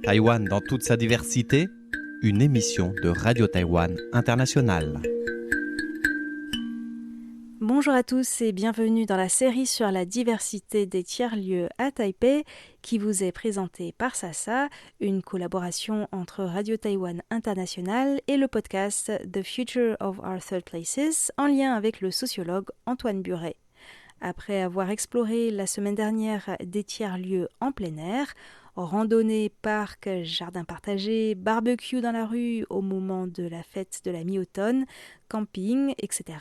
Taïwan dans toute sa diversité, une émission de Radio Taïwan International. Bonjour à tous et bienvenue dans la série sur la diversité des tiers-lieux à Taipei qui vous est présentée par Sasa, une collaboration entre Radio Taïwan International et le podcast The Future of Our Third Places en lien avec le sociologue Antoine Buret. Après avoir exploré la semaine dernière des tiers-lieux en plein air, randonnée, parc, jardin partagé, barbecue dans la rue au moment de la fête de la mi-automne, camping, etc.,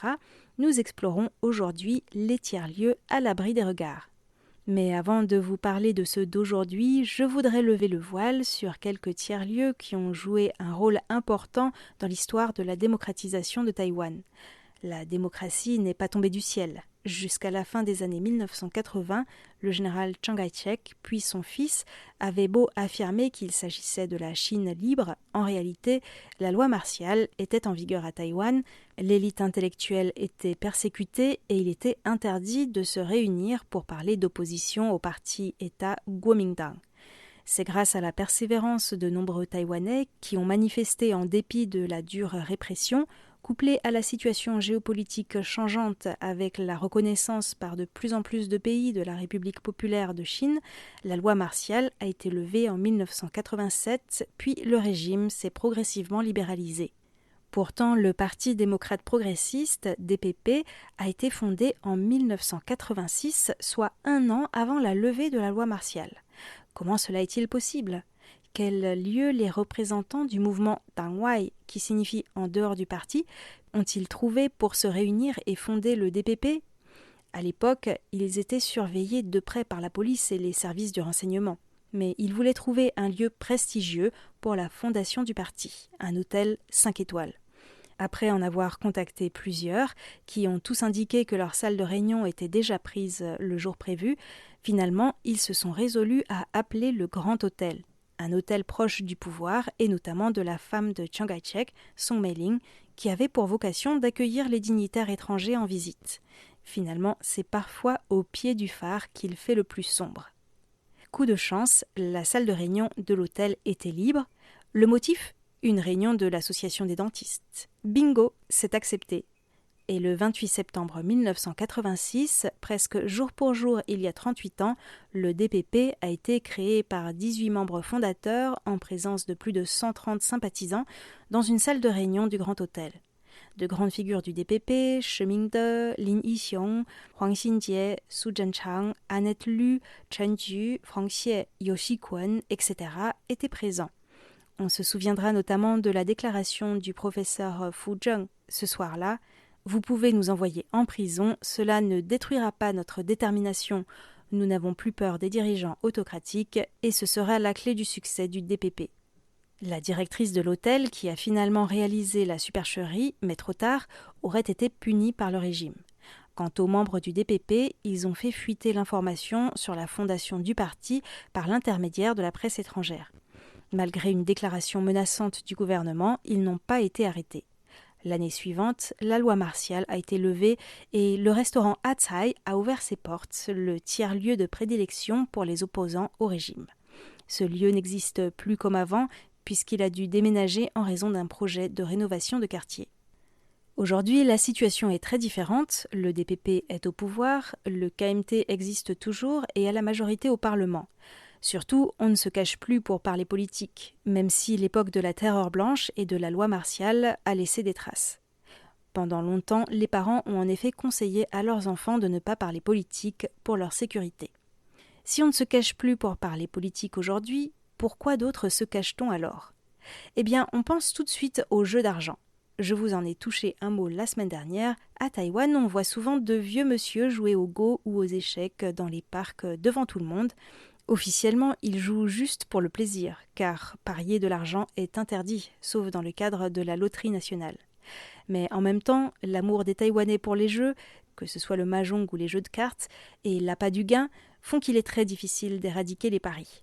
nous explorons aujourd'hui les tiers-lieux à l'abri des regards. Mais avant de vous parler de ceux d'aujourd'hui, je voudrais lever le voile sur quelques tiers-lieux qui ont joué un rôle important dans l'histoire de la démocratisation de Taïwan. La démocratie n'est pas tombée du ciel. Jusqu'à la fin des années 1980, le général Chiang Kai-shek, puis son fils, avaient beau affirmer qu'il s'agissait de la Chine libre, en réalité, la loi martiale était en vigueur à Taïwan, l'élite intellectuelle était persécutée et il était interdit de se réunir pour parler d'opposition au parti-État Kuomintang. C'est grâce à la persévérance de nombreux Taïwanais qui ont manifesté en dépit de la dure répression, couplée à la situation géopolitique changeante avec la reconnaissance par de plus en plus de pays de la République populaire de Chine, la loi martiale a été levée en 1987, puis le régime s'est progressivement libéralisé. Pourtant, le Parti démocrate progressiste, DPP, a été fondé en 1986, soit un an avant la levée de la loi martiale. Comment cela est-il possible ? Quel lieu les représentants du mouvement Tangwai, qui signifie en dehors du parti, ont-ils trouvé pour se réunir et fonder le DPP ? À l'époque, ils étaient surveillés de près par la police et les services du renseignement. Mais ils voulaient trouver un lieu prestigieux pour la fondation du parti, un hôtel 5 étoiles. Après en avoir contacté plusieurs, qui ont tous indiqué que leur salle de réunion était déjà prise le jour prévu, finalement, ils se sont résolus à appeler le Grand Hôtel, un hôtel proche du pouvoir et notamment de la femme de Chiang Kai-shek, Song Mei-ling, qui avait pour vocation d'accueillir les dignitaires étrangers en visite. Finalement, c'est parfois au pied du phare qu'il fait le plus sombre. Coup de chance, la salle de réunion de l'hôtel était libre. Le motif ? Une réunion de l'association des dentistes. Bingo, c'est accepté. Et le 28 septembre 1986, presque jour pour jour il y a 38 ans, le DPP a été créé par 18 membres fondateurs en présence de plus de 130 sympathisants dans une salle de réunion du Grand Hôtel. De grandes figures du DPP, Che Ming-de, Lin Yi-xiong, Huang Xinjie, Su Zhenchang, Annette Lu, Chen Ju, Frank Xie, Yo Shi-kwon, etc. étaient présents. On se souviendra notamment de la déclaration du professeur Fu Zheng ce soir-là. Vous pouvez nous envoyer en prison, cela ne détruira pas notre détermination. Nous n'avons plus peur des dirigeants autocratiques et ce sera la clé du succès du DPP. La directrice de l'hôtel, qui a finalement réalisé la supercherie, mais trop tard, aurait été punie par le régime. Quant aux membres du DPP, ils ont fait fuiter l'information sur la fondation du parti par l'intermédiaire de la presse étrangère. Malgré une déclaration menaçante du gouvernement, ils n'ont pas été arrêtés. L'année suivante, la loi martiale a été levée et le restaurant Atsai a ouvert ses portes, le tiers-lieu de prédilection pour les opposants au régime. Ce lieu n'existe plus comme avant puisqu'il a dû déménager en raison d'un projet de rénovation de quartier. Aujourd'hui, la situation est très différente. Le DPP est au pouvoir, le KMT existe toujours et a la majorité au Parlement. Surtout, on ne se cache plus pour parler politique, même si l'époque de la terreur blanche et de la loi martiale a laissé des traces. Pendant longtemps, les parents ont en effet conseillé à leurs enfants de ne pas parler politique pour leur sécurité. Si on ne se cache plus pour parler politique aujourd'hui, pourquoi d'autres se cache-t-on alors ? Eh bien, on pense tout de suite au jeu d'argent. Je vous en ai touché un mot la semaine dernière. À Taïwan, on voit souvent de vieux monsieur jouer au go ou aux échecs dans les parcs devant tout le monde. Officiellement, ils jouent juste pour le plaisir, car parier de l'argent est interdit, sauf dans le cadre de la loterie nationale. Mais en même temps, l'amour des Taïwanais pour les jeux, que ce soit le mahjong ou les jeux de cartes, et l'appât du gain, font qu'il est très difficile d'éradiquer les paris.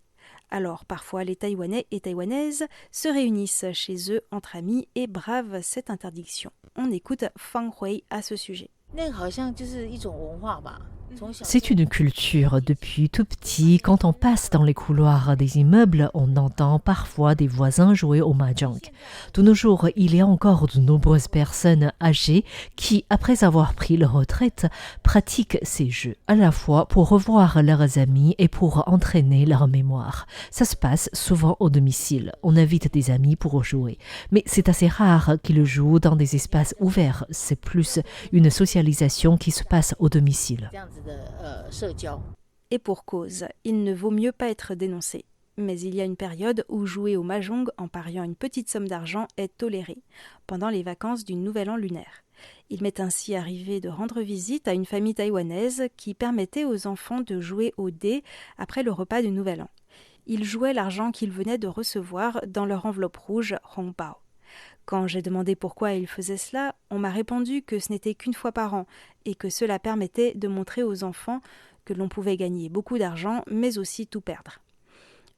Alors parfois les Taïwanais et Taïwanaises se réunissent chez eux entre amis et bravent cette interdiction. On écoute Fang Hui à ce sujet. C'est une culture. Depuis tout petit, quand on passe dans les couloirs des immeubles, on entend parfois des voisins jouer au mahjong. De nos jours, il y a encore de nombreuses personnes âgées qui, après avoir pris leur retraite, pratiquent ces jeux, à la fois pour revoir leurs amis et pour entraîner leur mémoire. Ça se passe souvent au domicile. On invite des amis pour jouer. Mais c'est assez rare qu'ils jouent dans des espaces ouverts. C'est plus une socialisation qui se passe au domicile. Et pour cause, il ne vaut mieux pas être dénoncé. Mais il y a une période où jouer au mahjong en pariant une petite somme d'argent est toléré, pendant les vacances du Nouvel An lunaire. Il m'est ainsi arrivé de rendre visite à une famille taïwanaise qui permettait aux enfants de jouer au dé après le repas du Nouvel An. Ils jouaient l'argent qu'ils venaient de recevoir dans leur enveloppe rouge Hongbao. Quand j'ai demandé pourquoi ils faisaient cela, on m'a répondu que ce n'était qu'une fois par an et que cela permettait de montrer aux enfants que l'on pouvait gagner beaucoup d'argent mais aussi tout perdre.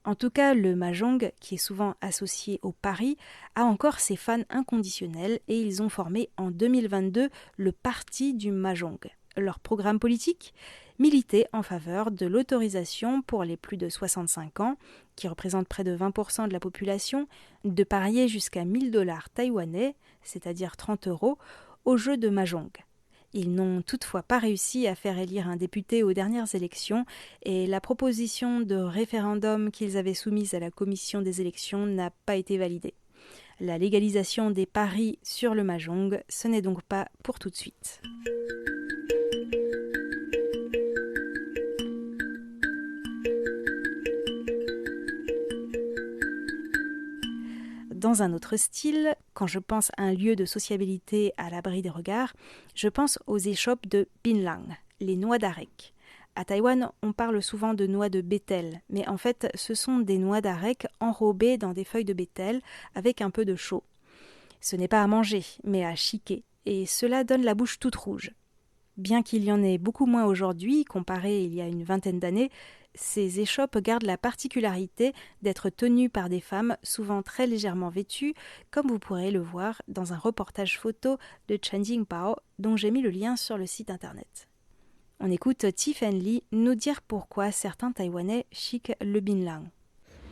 En tout cas, le mahjong, qui est souvent associé au pari, a encore ses fans inconditionnels et ils ont formé en 2022 le Parti du Mahjong. Leur programme politique ? Militer en faveur de l'autorisation pour les plus de 65 ans, qui représentent près de 20% de la population, de parier jusqu'à 1 000 $ taïwanais, c'est-à-dire 30 €, au jeu de mahjong. Ils n'ont toutefois pas réussi à faire élire un député aux dernières élections et la proposition de référendum qu'ils avaient soumise à la commission des élections n'a pas été validée. La légalisation des paris sur le mahjong, ce n'est donc pas pour tout de suite. Dans un autre style, quand je pense à un lieu de sociabilité à l'abri des regards, je pense aux échoppes de Binlang, les noix d'arec. À Taïwan, on parle souvent de noix de bétel, mais en fait, ce sont des noix d'arec enrobées dans des feuilles de bétel avec un peu de chaux. Ce n'est pas à manger, mais à chiquer, et cela donne la bouche toute rouge. Bien qu'il y en ait beaucoup moins aujourd'hui, comparé il y a une vingtaine d'années, ces échoppes gardent la particularité d'être tenues par des femmes souvent très légèrement vêtues, comme vous pourrez le voir dans un reportage photo de Chen Jingpao, dont j'ai mis le lien sur le site internet. On écoute Tiffen Lee nous dire pourquoi certains Taïwanais chiquent le binlang.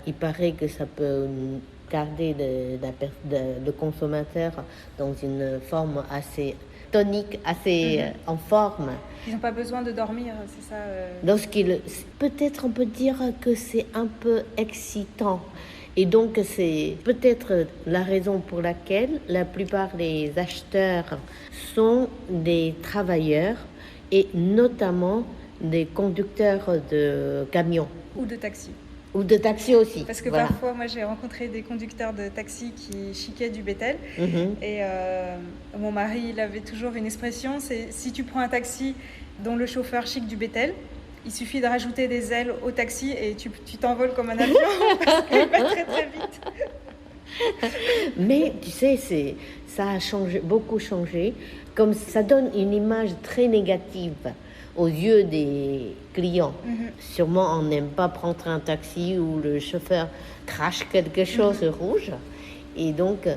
Il paraît que ça peut garder le consommateur dans une forme assez tonique, assez en forme. Ils n'ont pas besoin de dormir, c'est ça Peut-être on peut dire que c'est un peu excitant. Et donc c'est peut-être la raison pour laquelle la plupart des acheteurs sont des travailleurs et notamment des conducteurs de camions. Ou de taxi. Ou de taxi aussi. Parce que parfois, moi, j'ai rencontré des conducteurs de taxi qui chiquaient du bétel. Et mon mari, il avait toujours une expression, c'est si tu prends un taxi dont le chauffeur chique du bétel, il suffit de rajouter des ailes au taxi et tu t'envoles comme un avion parce qu'il va très très vite. Mais tu sais, ça a beaucoup changé. Comme ça donne une image très négative aux yeux des clients. Sûrement, on n'aime pas prendre un taxi où le chauffeur crache quelque chose de rouge. Et donc,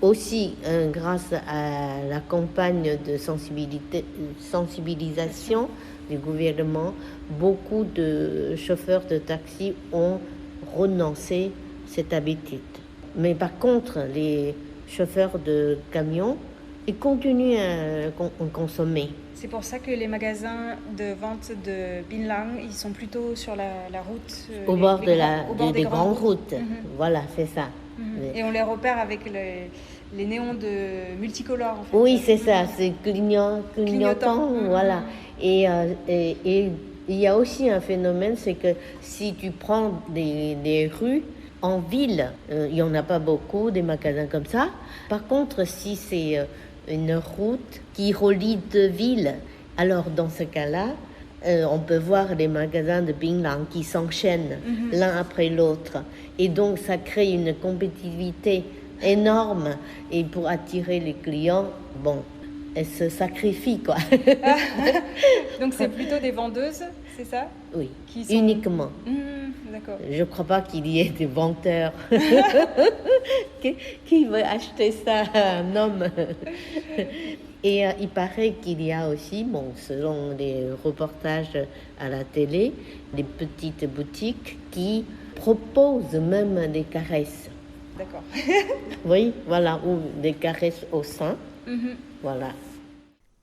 aussi, grâce à la campagne de sensibilisation du gouvernement, beaucoup de chauffeurs de taxi ont renoncé cette habitude. Mais par contre, les chauffeurs de camions, ils continuent à consommer. C'est pour ça que les magasins de vente de binlang, ils sont plutôt sur la route. Au bord des grandes routes. Voilà, c'est ça. Et on les repère avec les néons multicolores. En fait. Oui, c'est ça, c'est clignotant. Voilà. Et il y a aussi un phénomène, c'est que si tu prends des rues, en ville, il n'y en a pas beaucoup, des magasins comme ça. Par contre, si c'est une route qui relie deux villes, alors dans ce cas-là, on peut voir des magasins de binlang qui s'enchaînent l'un après l'autre. Et donc, ça crée une compétitivité énorme. Et pour attirer les clients, elles se sacrifient, quoi. Donc, c'est plutôt des vendeuses, c'est ça ? Oui, uniquement. D'accord. Je ne crois pas qu'il y ait des vendeurs qui veulent acheter ça à un homme. Et il paraît qu'il y a aussi, selon les reportages à la télé, des petites boutiques qui proposent même des caresses. D'accord. Oui, voilà, ou des caresses au sein. Voilà.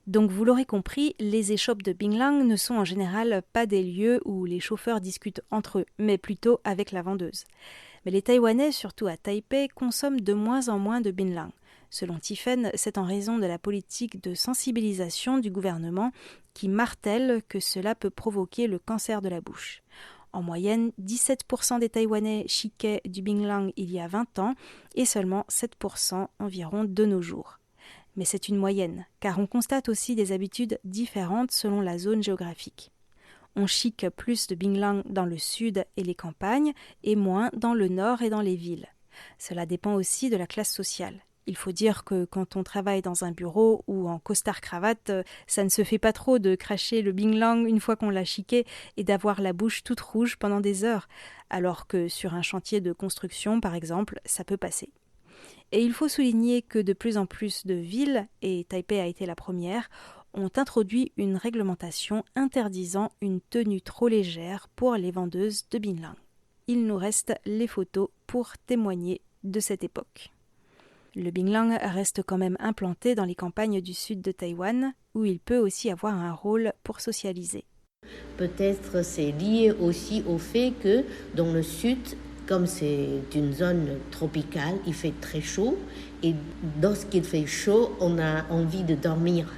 Donc vous l'aurez compris, les échoppes de Binglang ne sont en général pas des lieux où les chauffeurs discutent entre eux, mais plutôt avec la vendeuse. Mais les Taïwanais, surtout à Taipei, consomment de moins en moins de Binglang. Selon Tiffen, c'est en raison de la politique de sensibilisation du gouvernement qui martèle que cela peut provoquer le cancer de la bouche. En moyenne, 17% des Taïwanais chiquaient du Binglang il y a 20 ans et seulement 7% environ de nos jours. Mais c'est une moyenne, car on constate aussi des habitudes différentes selon la zone géographique. On chique plus de Binglang dans le sud et les campagnes, et moins dans le nord et dans les villes. Cela dépend aussi de la classe sociale. Il faut dire que quand on travaille dans un bureau ou en costard-cravate, ça ne se fait pas trop de cracher le Binglang une fois qu'on l'a chiqué et d'avoir la bouche toute rouge pendant des heures, alors que sur un chantier de construction, par exemple, ça peut passer. Et il faut souligner que de plus en plus de villes, et Taipei a été la première, ont introduit une réglementation interdisant une tenue trop légère pour les vendeuses de Binglang. Il nous reste les photos pour témoigner de cette époque. Le Binglang reste quand même implanté dans les campagnes du sud de Taïwan, où il peut aussi avoir un rôle pour socialiser. Peut-être c'est lié aussi au fait que dans le sud, comme c'est une zone tropicale, il fait très chaud et lorsqu'il fait chaud, on a envie de dormir.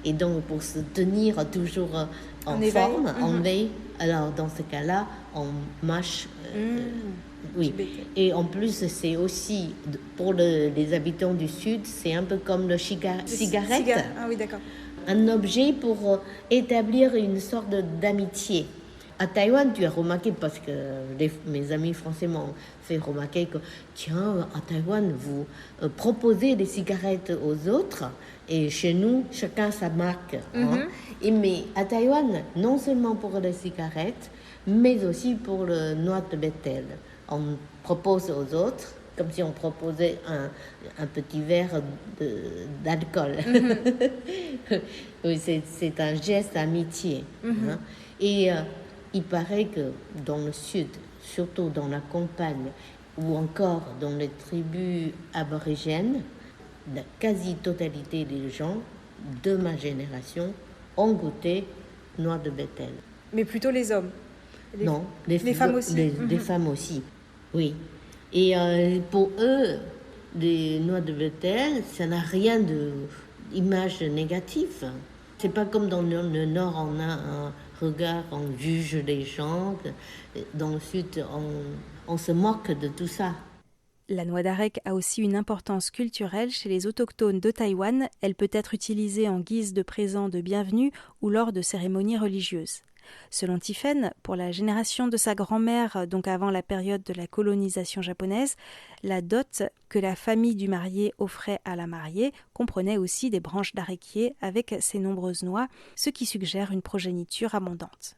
Et donc pour se tenir toujours en forme, en veille, alors dans ce cas-là, on mâche. Oui. Et en plus, c'est aussi, pour les habitants du sud, c'est un peu comme le cigarette. Ah oui, d'accord. Un objet pour établir une sorte d'amitié. À Taïwan, tu as remarqué, parce que mes amis français m'ont fait remarquer que, tiens, à Taïwan, vous proposez des cigarettes aux autres, et chez nous, chacun sa marque. Mais à Taïwan, non seulement pour les cigarettes, mais aussi pour le noix de bétel. On propose aux autres, comme si on proposait un petit verre d'alcool. Oui, c'est un geste d'amitié. Et il paraît que dans le sud, surtout dans la campagne ou encore dans les tribus aborigènes, la quasi-totalité des gens de ma génération ont goûté noix de bétel. Mais plutôt les hommes. Non, les femmes aussi. Les femmes aussi, oui. Et pour eux, les noix de bétel, ça n'a rien d'image négative. C'est pas comme dans le nord, on a un regard, on juge les gens. Dans le sud, on se moque de tout ça. La noix d'arec a aussi une importance culturelle chez les autochtones de Taïwan. Elle peut être utilisée en guise de présent de bienvenue ou lors de cérémonies religieuses. Selon Tiffen, pour la génération de sa grand-mère, donc avant la période de la colonisation japonaise, la dot que la famille du marié offrait à la mariée comprenait aussi des branches d'aréquier avec ses nombreuses noix, ce qui suggère une progéniture abondante.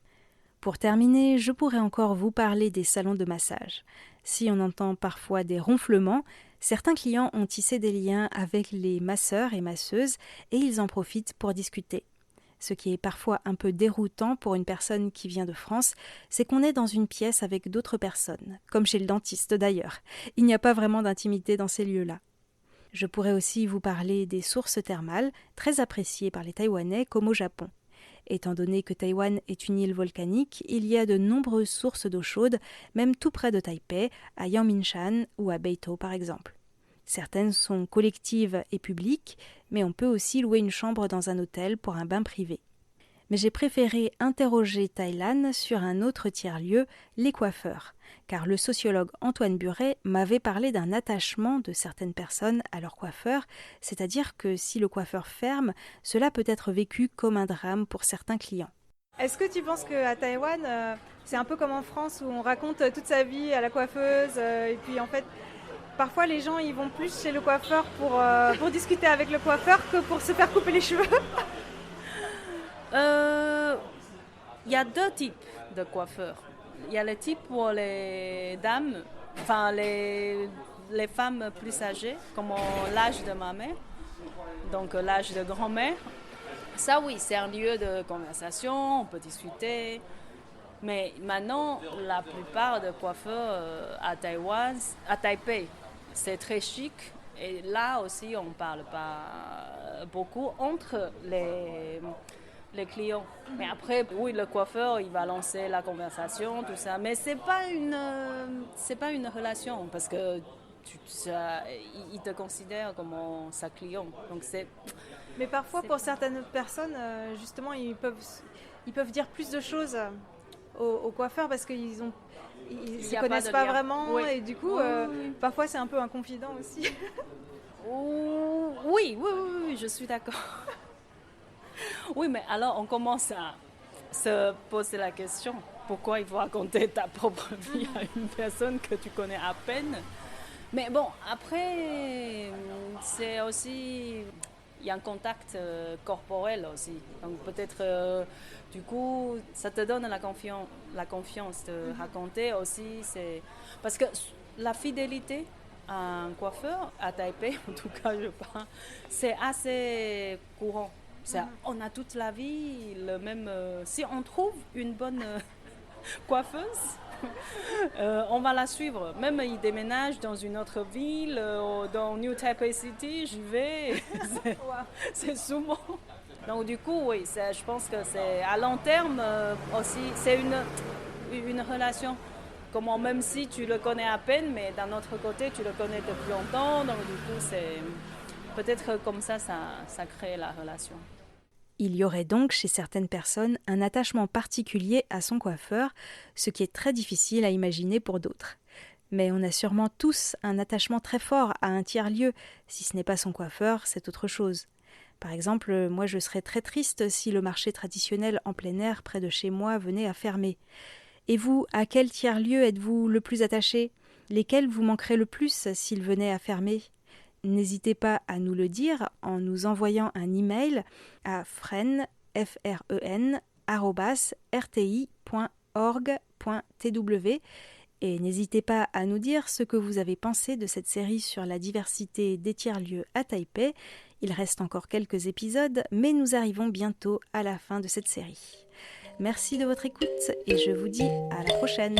Pour terminer, je pourrais encore vous parler des salons de massage. Si on entend parfois des ronflements, certains clients ont tissé des liens avec les masseurs et masseuses et ils en profitent pour discuter. Ce qui est parfois un peu déroutant pour une personne qui vient de France, c'est qu'on est dans une pièce avec d'autres personnes, comme chez le dentiste d'ailleurs. Il n'y a pas vraiment d'intimité dans ces lieux-là. Je pourrais aussi vous parler des sources thermales, très appréciées par les Taïwanais comme au Japon. Étant donné que Taïwan est une île volcanique, il y a de nombreuses sources d'eau chaude, même tout près de Taipei, à Yangmingshan ou à Beitou par exemple. Certaines sont collectives et publiques, mais on peut aussi louer une chambre dans un hôtel pour un bain privé. Mais j'ai préféré interroger Thaïlande sur un autre tiers-lieu, les coiffeurs, car le sociologue Antoine Buret m'avait parlé d'un attachement de certaines personnes à leur coiffeur, c'est-à-dire que si le coiffeur ferme, cela peut être vécu comme un drame pour certains clients. Est-ce que tu penses qu'à Taïwan, c'est un peu comme en France où on raconte toute sa vie à la coiffeuse et puis en fait, parfois les gens ils vont plus chez le coiffeur pour discuter avec le coiffeur que pour se faire couper les cheveux? Il y a deux types de coiffeurs. Il y a le type pour les dames, enfin les femmes plus âgées, comme l'âge de ma mère, donc l'âge de grand-mère. Ça oui, c'est un lieu de conversation, on peut discuter. Mais maintenant, la plupart des coiffeurs à Taïwan, à Taipei, c'est très chic. Et là aussi, on ne parle pas beaucoup entre les clients. Mais après, oui, le coiffeur, il va lancer la conversation, tout ça. Mais c'est pas une relation parce que il te considère comme sa client. Donc Mais parfois, pour certaines personnes, justement, ils peuvent dire plus de choses aux coiffeurs parce qu'ils ne se connaissent pas vraiment. Oui. Et du coup, parfois, c'est un peu un confident aussi. Oui, je suis d'accord. Oui, mais alors on commence à se poser la question. Pourquoi il faut raconter ta propre vie à une personne que tu connais à peine? Mais bon, après, c'est aussi... Il y a un contact corporel aussi. Donc peut-être, du coup, ça te donne la confiance de raconter aussi. Parce que la fidélité à un coiffeur, à Taipei, en tout cas, je pense, c'est assez courant. On a toute la vie le même... si on trouve une bonne coiffeuse, on va la suivre. Même il déménage dans une autre ville, dans New Taipei City, j'y vais. C'est souvent. Donc du coup, oui, je pense que c'est à long terme aussi, c'est une relation. Comment, même si tu le connais à peine, mais d'un autre côté, tu le connais depuis longtemps. Donc du coup, c'est peut-être comme ça crée la relation. Il y aurait donc chez certaines personnes un attachement particulier à son coiffeur, ce qui est très difficile à imaginer pour d'autres. Mais on a sûrement tous un attachement très fort à un tiers-lieu. Si ce n'est pas son coiffeur, c'est autre chose. Par exemple, moi je serais très triste si le marché traditionnel en plein air près de chez moi venait à fermer. Et vous, à quel tiers-lieu êtes-vous le plus attaché? Lesquels vous manqueraient le plus s'ils venaient à fermer? N'hésitez pas à nous le dire en nous envoyant un email à fren, @rti.org.tw et n'hésitez pas à nous dire ce que vous avez pensé de cette série sur la diversité des tiers-lieux à Taipei. Il reste encore quelques épisodes, mais nous arrivons bientôt à la fin de cette série. Merci de votre écoute et je vous dis à la prochaine.